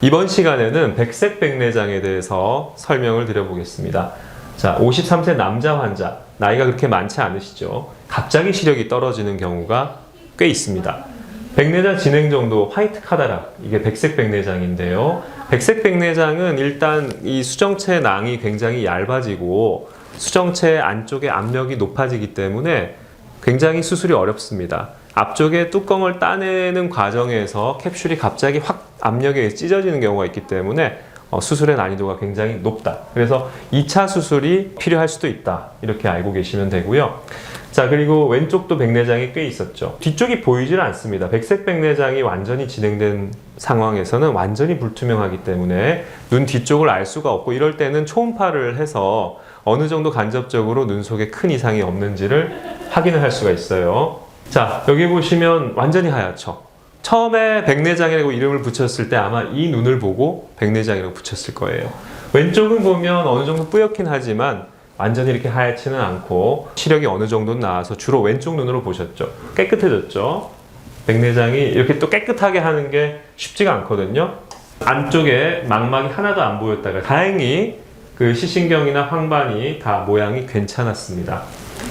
이번 시간에는 백색 백내장에 대해서 설명을 드려보겠습니다. 자, 53세 남자 환자, 나이가 그렇게 많지 않으시죠? 갑자기 시력이 떨어지는 경우가 꽤 있습니다. 백내장 진행 정도, 화이트 카타락, 이게 백색 백내장인데요. 백색 백내장은 일단 이 수정체 낭이 굉장히 얇아지고 수정체 안쪽에 압력이 높아지기 때문에 굉장히 수술이 어렵습니다. 앞쪽에 뚜껑을 따내는 과정에서 캡슐이 갑자기 확 압력에 의해 찢어지는 경우가 있기 때문에 수술의 난이도가 굉장히 높다. 그래서 2차 수술이 필요할 수도 있다. 이렇게 알고 계시면 되고요. 자, 그리고 왼쪽도 백내장이 꽤 있었죠. 뒤쪽이 보이질 않습니다. 백색 백내장이 완전히 진행된 상황에서는 완전히 불투명하기 때문에 눈 뒤쪽을 알 수가 없고, 이럴 때는 초음파를 해서 어느 정도 간접적으로 눈 속에 큰 이상이 없는지를 확인을 할 수가 있어요. 자, 여기 보시면 완전히 하얗죠. 처음에 백내장이라고 이름을 붙였을 때 아마 이 눈을 보고 백내장이라고 붙였을 거예요. 왼쪽은 보면 어느 정도 뿌옇긴 하지만 완전히 이렇게 하얗지는 않고 시력이 어느 정도는 나와서 주로 왼쪽 눈으로 보셨죠. 깨끗해졌죠. 백내장이 이렇게 또 깨끗하게 하는 게 쉽지가 않거든요. 안쪽에 망막이 하나도 안 보였다가 다행히 그 시신경이나 황반이 다 모양이 괜찮았습니다.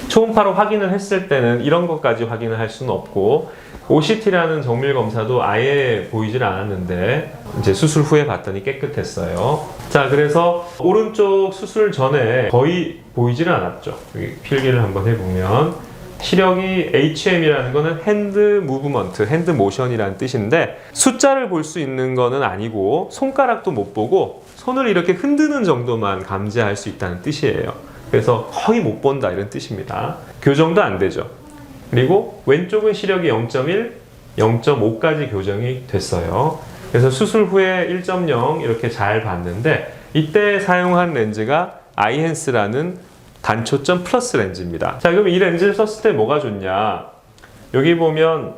초음파로 확인을 했을 때는 이런 것까지 확인을 할 수는 없고, OCT라는 정밀 검사도 아예 보이질 않았는데 이제 수술 후에 봤더니 깨끗했어요. 자, 그래서 오른쪽 수술 전에 거의 보이지를 않았죠. 여기 필기를 한번 해보면 시력이 HM이라는 거는 핸드 무브먼트, 핸드 모션이라는 뜻인데, 숫자를 볼 수 있는 거는 아니고 손가락도 못 보고 손을 이렇게 흔드는 정도만 감지할 수 있다는 뜻이에요. 그래서 거의 못 본다 이런 뜻입니다. 교정도 안 되죠. 그리고 왼쪽은 시력이 0.1, 0.5까지 교정이 됐어요. 그래서 수술 후에 1.0 이렇게 잘 봤는데, 이때 사용한 렌즈가 아이헨스라는 단초점 플러스 렌즈입니다. 자, 그럼 이 렌즈를 썼을 때 뭐가 좋냐? 여기 보면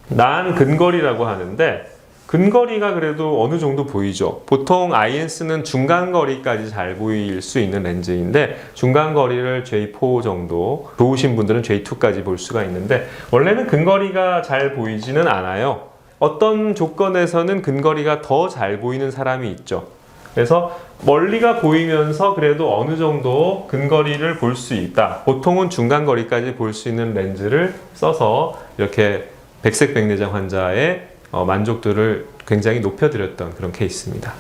난 근거리라고 하는데, 근거리가 그래도 어느 정도 보이죠. 보통 아이헨스는 중간거리까지 잘 보일 수 있는 렌즈인데, 중간거리를 J4 정도, 좋으신 분들은 J2까지 볼 수가 있는데, 원래는 근거리가 잘 보이지는 않아요. 어떤 조건에서는 근거리가 더 잘 보이는 사람이 있죠. 그래서 멀리가 보이면서 그래도 어느 정도 근거리를 볼 수 있다. 보통은 중간거리까지 볼 수 있는 렌즈를 써서 이렇게 백색 백내장 환자의 만족도를 굉장히 높여드렸던 그런 케이스입니다.